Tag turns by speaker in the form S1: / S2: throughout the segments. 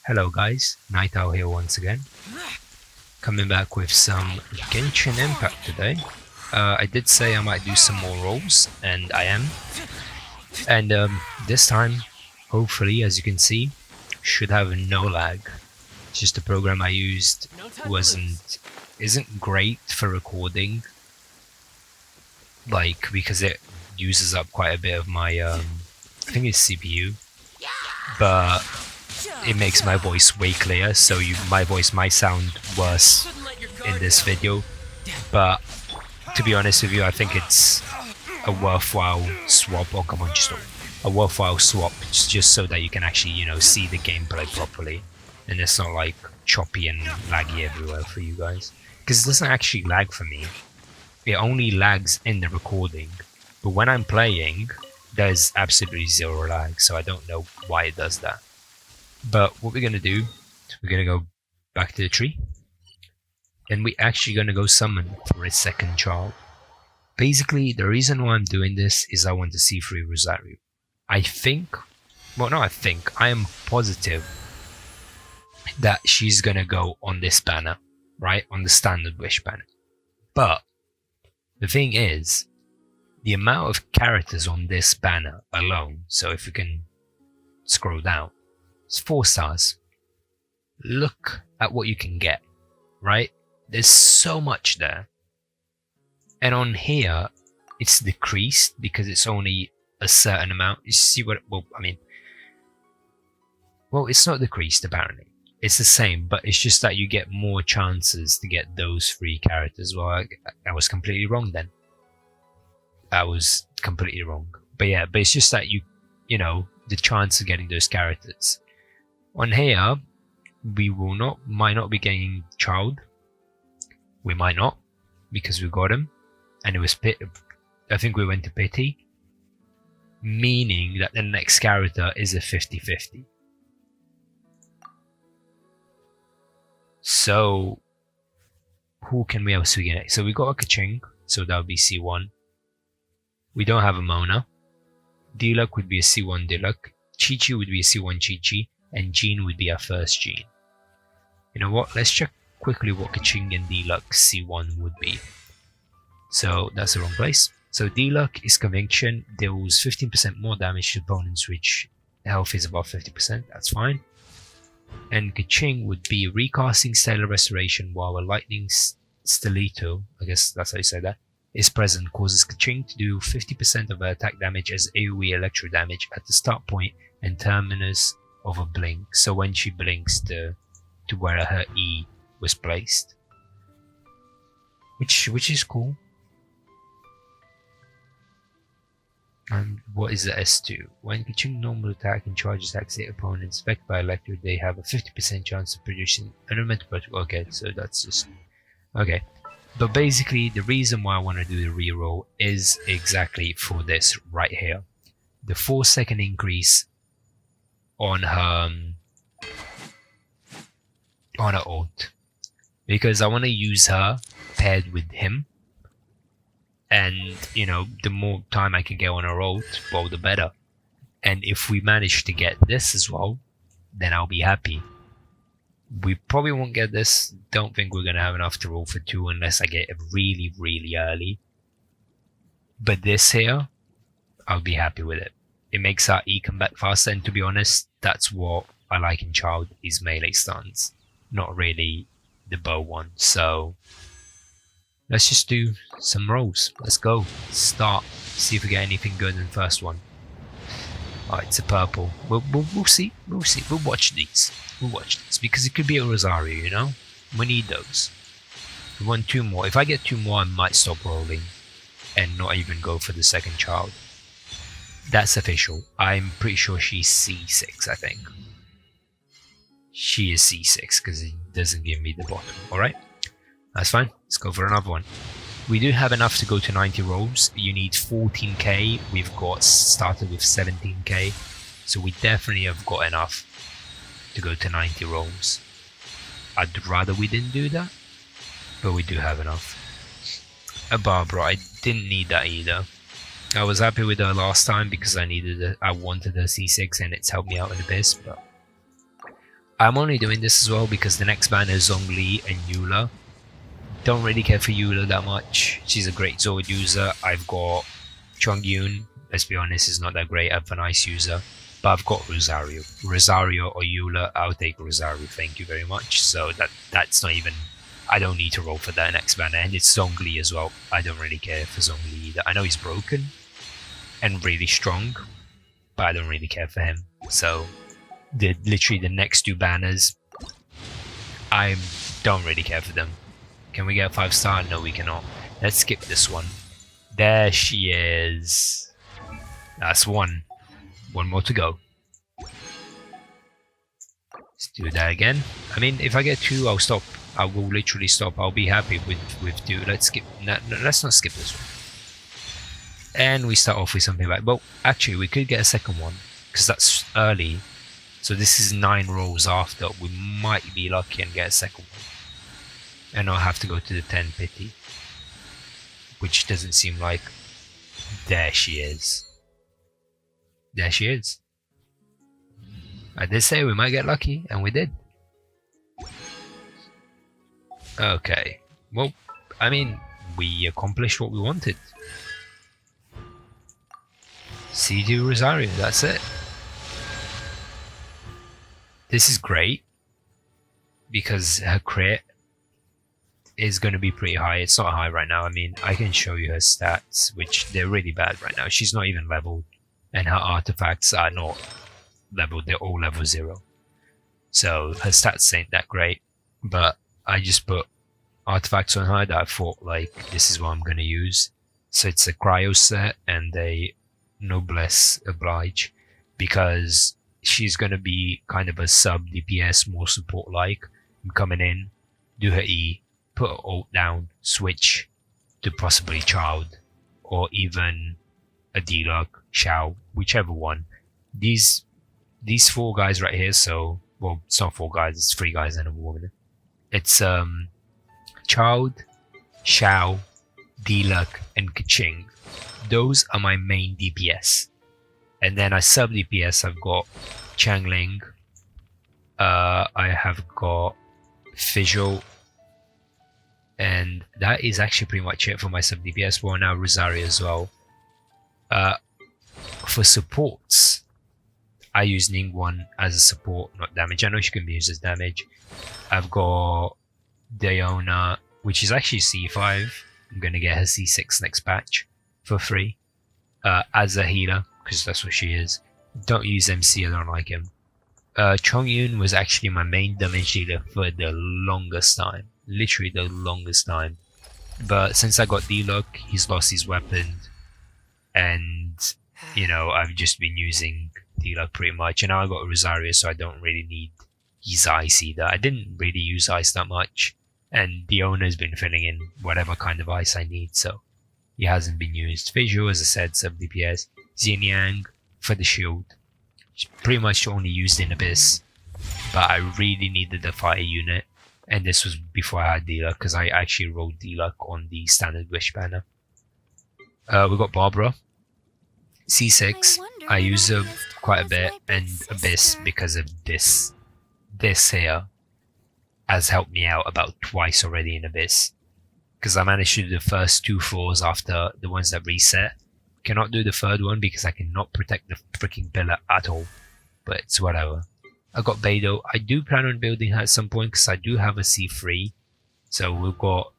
S1: Hello guys, Night Owl here once again. Coming back with some Genshin Impact today. I did say I might do some more roles, and I am. And this time, hopefully, as you can see, should have no lag. It's just the program I used isn't great for recording, like because it uses up quite a bit of my I think it's CPU, but it makes my voice way clearer, so my voice might sound worse in this video, but to be honest with you, I think it's a worthwhile swap. Oh come on, just a worthwhile swap, just so that you can actually, see the gameplay properly, and it's not like choppy and laggy everywhere for you guys. Because it doesn't actually lag for me. It only lags in the recording, but when I'm playing, there's absolutely zero lag, so I don't know why it does that. But what we're gonna do, we're gonna go back to the tree, and we're actually gonna go summon for a second child. Basically, the reason why I'm doing this is I want to see through Rosario. I am positive that she's gonna go on this banner, right? On the standard wish banner. But the thing is, the amount of characters on this banner alone, so if we can scroll down, it's 4 stars. Look at what you can get, right? There's so much there. And on here, it's decreased because it's only a certain amount. You see what, it's not decreased apparently. It's the same, but it's just that you get more chances to get those 3 characters. Well, I was completely wrong then. I was completely wrong. But yeah, but it's just that the chance of getting those characters. On here, we might not be getting child. We might not, because we got him, and it was I think we went to pity, meaning that the next character is a 50-50. So, who can we else we get? So we got a Kaching, so that would be C1. We don't have a Mona. Diluc would be a C1 Diluc. Chi-Chi would be a C1 Chi-Chi. And Jean would be our first Jean. You know what? Let's check quickly what Kaching and Diluc C1 would be. So that's the wrong place. So Diluc is Conviction, deals 15% more damage to opponents which health is above 50%. That's fine. And Kaching would be recasting Stellar Restoration while a Lightning Stellito, I guess that's how you say that, is present, causes Kaching to do 50% of her attack damage as AoE electro damage at the start point and terminus of a blink, so when she blinks to where her E was placed, which is cool. And what is the S2? When Kaching normal attack and charge attacks the opponents affected by electro, they have a 50% chance of producing an elemental particle. Okay, so that's just okay. But basically, the reason why I want to do the reroll is exactly for this right here, the 4-second increase on her ult, because I want to use her paired with him, and the more time I can get on her ult, well, the better. And if we manage to get this as well, then I'll be happy. We probably won't get this. Don't think we're gonna have enough to roll for 2 unless I get it really, really early. But this here, I'll be happy with it. It makes our E come back faster, and to be honest, that's what I like in Child, is melee stuns, not really the bow one. So let's just do some rolls. Let's go. Start. See if we get anything good in the first one. Oh, it's a purple. We'll see. We'll see. We'll watch these. Because it could be a Rosario, We need those. We want 2 more. If I get 2 more, I might stop rolling and not even go for the second child. That's official. I'm pretty sure she's C6, I think. She is C6 because it doesn't give me the bottom. Alright? That's fine. Let's go for another one. We do have enough to go to 90 rolls. You need 14k. We've got started with 17k. So we definitely have got enough to go to 90 rolls. I'd rather we didn't do that, but we do have enough. A Barbara, I didn't need that either. I was happy with her last time because I wanted a C6 and it's helped me out in a bit, but I'm only doing this as well because the next banner is Zhongli and Eula. Don't really care for Eula that much. She's a great Zord user. I've got Chongyun. Let's be honest, is not that great of an ice user. But I've got Rosario. Rosario or Eula, I'll take Rosario, thank you very much. So that's not even... I don't need to roll for that next banner. And it's Zhongli as well. I don't really care for Zhongli either. I know he's broken and really strong, but I don't really care for him. So literally the next two banners, I don't really care for them. Can we get a 5-star? No, we cannot. Let's skip this one. There she is. That's one. One more to go. Let's do that again. I mean, if I get 2, I'll stop. I will literally stop. I'll be happy with 2. Let's skip. No, let's not skip this one. And we start off with something like... Well, actually, we could get a second one, because that's early. So this is 9 rolls after. We might be lucky and get a second one. And I'll have to go to the 10 pity. Which doesn't seem like... There she is. There she is. I did say we might get lucky, and we did. Okay. Well, I mean, we accomplished what we wanted. C2 Rosario, that's it. This is great. Because her crit is going to be pretty high. It's not high right now. I mean, I can show you her stats, which they're really bad right now. She's not even leveled, and her artifacts are not leveled. They're all level 0. So her stats ain't that great, but I just put artifacts on her that I thought, like, this is what I'm going to use. So it's a cryo set and a noblesse oblige, because she's going to be kind of a sub DPS, more support like. I'm coming in, do her E, put her ult down, switch to possibly Child, or even a D-Luck, Shao, whichever one. These 4 guys right here, so, well, it's not 4 guys, it's 3 guys and a woman. It's Child, Shao, D-Luck, and Kaching. Those are my main DPS. And then I sub DPS, I've got Changling, I have got Visual, and that is actually pretty much it for my sub DPS. Well, now Rosario as well. For supports, I use Ningguang as a support, not damage. I know she can be used as damage. I've got Diona, which is actually C5. I'm going to get her C6 next patch for free. As a healer, because that's what she is. Don't use MC, I don't like him. Chongyun was actually my main damage dealer for the longest time. Literally the longest time. But since I got D-Luck, he's lost his weapon. And, you know, I've just been using D-Luck pretty much. And now I got Rosario, so I don't really need his ice either. I didn't really use ice that much. And the owner's been filling in whatever kind of ice I need, so he hasn't been used. Visual, as I said, sub DPS. Xinjiang for the shield. Pretty much only used in Abyss. But I really needed a fire unit. And this was before I had D-Luck, because I actually rolled D-Luck on the standard Wish banner. We got Barbara. C6. I use her quite a bit. And Abyss, because of this. This here has helped me out about twice already in Abyss. Because I managed to do the first 2 floors after the ones that reset. Cannot do the third one because I cannot protect the freaking pillar at all. But it's whatever. I got Beidou. I do plan on building her at some point because I do have a C3. So we've got...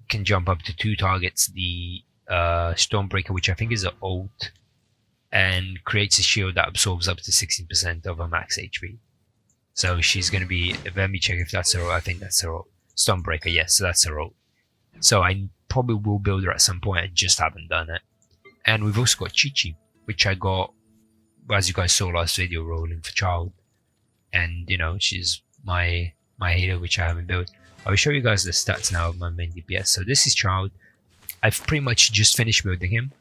S1: Can jump up to 2 targets. The Stormbreaker, which I think is an ult. And creates a shield that absorbs up to 16% of her max HP. So she's going to be... Let me check if that's her ult. I think that's her ult. Stormbreaker, yes, so that's her ult. So I probably will build her at some point. I just haven't done it. And we've also got Chi-Chi, which I got, as you guys saw last video, rolling for Child. And, you know, she's my healer, which I haven't built. I will show you guys the stats now of my main DPS. So this is Child. I've pretty much just finished building him.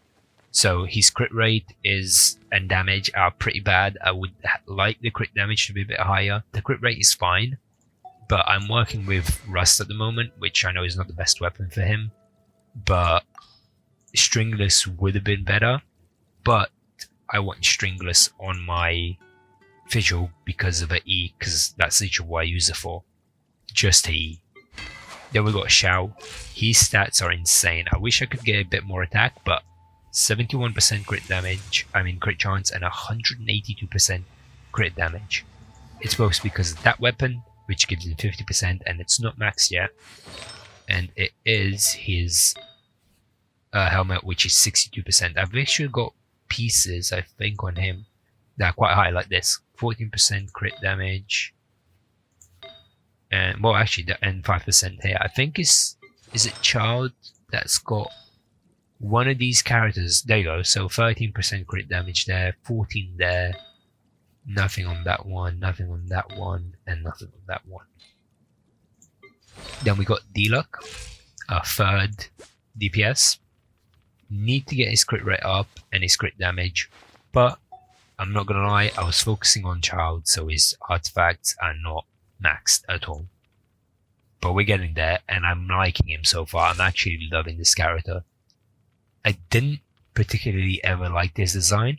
S1: So his crit rate is and damage are pretty bad. I would like the crit damage to be a bit higher. The crit rate is fine. But I'm working with Rust at the moment, which I know is not the best weapon for him. But Stringless would have been better. But I want Stringless on my Vigil because of her E, because that's literally what I use it for. Just her E. Then we got Shao. His stats are insane. I wish I could get a bit more attack, but 71% crit damage, crit chance, and 182% crit damage. It's both because of that weapon, which gives him 50%, and it's not maxed yet. And it is his helmet, which is 62%. I've actually got pieces, I think, on him that are quite high, like this. 14% crit damage. And, well, actually, and 5% here. I think is it Child that's got one of these characters? There you go. So 13% crit damage there, 14 there. Nothing on that one, nothing on that one, and nothing on that one. Then we got D-Luck, a third DPS. Need to get his crit rate up and his crit damage, but I'm not gonna lie, I was focusing on Child, so his artifacts are not maxed at all. But we're getting there, and I'm liking him so far. I'm actually loving this character. I didn't particularly ever like this design.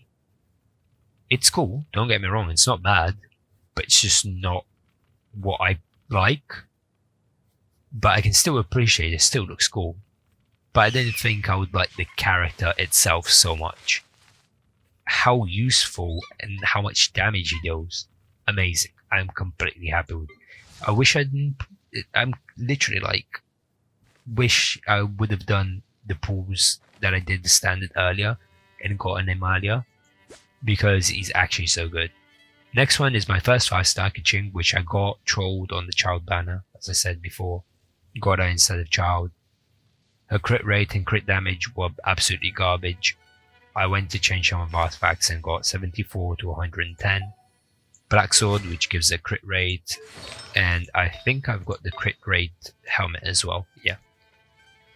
S1: It's cool, don't get me wrong, it's not bad, but it's just not what I like. But I can still appreciate it, still looks cool. But I didn't think I would like the character itself so much. How useful and how much damage he deals. Amazing. I'm completely happy with it. I wish I didn't... I'm literally like... wish I would have done the pulls that I did the standard earlier and gotten him earlier, because he's actually so good. Next one is my first 5-star Kaching, which I got trolled on the Child banner, as I said before. Got her instead of Child. Her crit rate and crit damage were absolutely garbage. I went to change some of artifacts and got 74 to 110. Black Sword, which gives a crit rate, and I think I've got the crit rate helmet as well, yeah.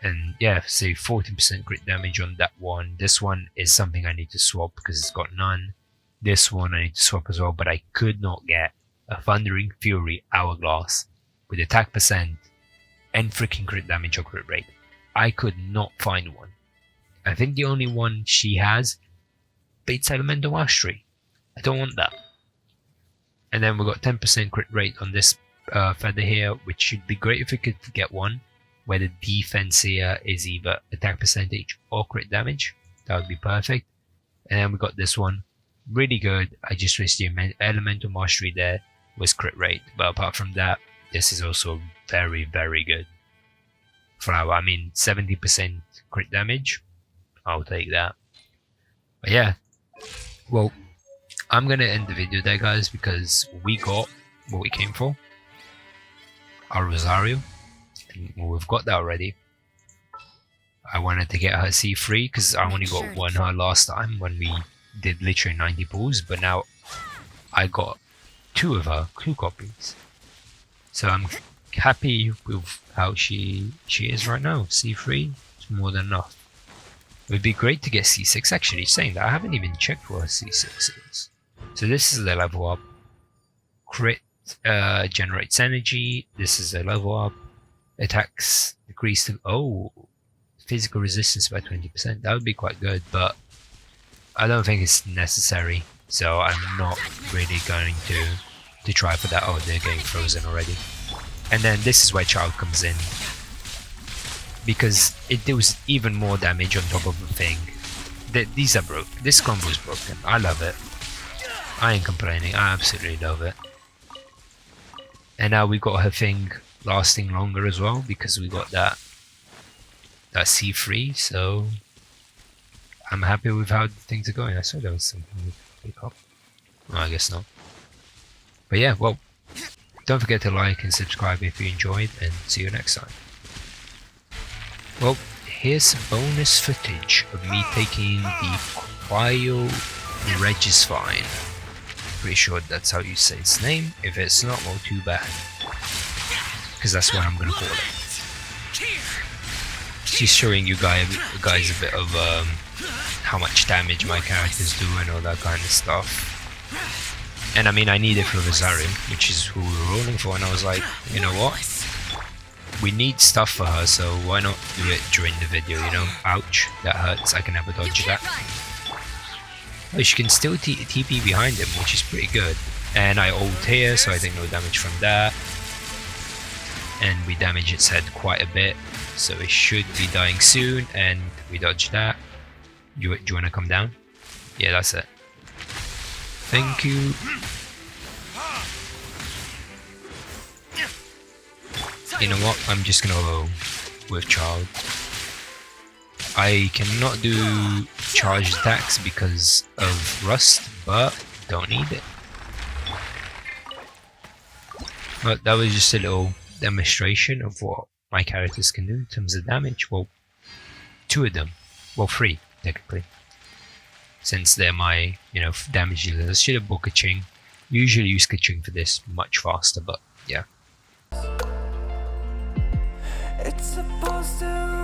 S1: And yeah, say 14% crit damage on that one. This one is something I need to swap because it's got none. This one I need to swap as well, but I could not get a Thundering Fury Hourglass with attack percent and freaking crit damage or crit rate. I could not find one. I think the only one she has, but it's Elemental Mastery. I don't want that. And then we got 10% crit rate on this feather here, which should be great if we could get one where the defense here is either attack percentage or crit damage. That would be perfect. And then we got this one, really good. I just wish the Elemental Mastery there was crit rate, but apart from that, this is also very, very good. Flower, 70% crit damage, I'll take that. But yeah, well, I'm gonna end the video there, guys, because we got what we came for, our Rosario. Well, we've got that already. I wanted to get her C3 because I only got one her last time when we did literally 90 pulls, but now I got two of her, 2 copies. So I'm happy with how she is right now. C3 is more than enough. It would be great to get C6, actually. Saying that, I haven't even checked what her C6 is. So this is the level up. Crit generates energy. This is a level up. Attacks decrease to physical resistance by 20%. That would be quite good, but I don't think it's necessary. So I'm not really going to try for that. Oh, they're getting frozen already. And then this is where Child comes in, because it deals even more damage on top of the thing. These are broke. This combo is broken. I love it. I ain't complaining. I absolutely love it. And now we got her thing lasting longer as well, because we got that C3, so I'm happy with how things are going. I saw there was something to pick up. No, I guess not. But yeah, well, don't forget to like and subscribe if you enjoyed, and see you next time. Well, here's some bonus footage of me taking the Cryo Regisfine. Pretty sure that's how you say its name. If it's not, well, too bad, because that's what I'm gonna call it. Just showing you guys a bit of how much damage my characters do and all that kind of stuff. And I need it for Rosario, which is who we were rolling for, and I was like, you know what? We need stuff for her, so why not do it during the video, you know? Ouch, that hurts, I can never dodge that. Oh, she can still TP behind him, which is pretty good. And I ult here, so I take no damage from that. And we damage its head quite a bit, so it should be dying soon, and we dodge that. Do you want to come down? Yeah, that's it. Thank you. You know what? I'm just gonna go with child. I cannot do charged attacks because of rust, but don't need it. But that was just a little demonstration of what my characters can do in terms of damage. Well, 2 of them. Well, 3 technically. Since they're my, damage dealers. I should have bought Kaching. Usually use Kaching for this much faster, but yeah.
S2: It's supposed to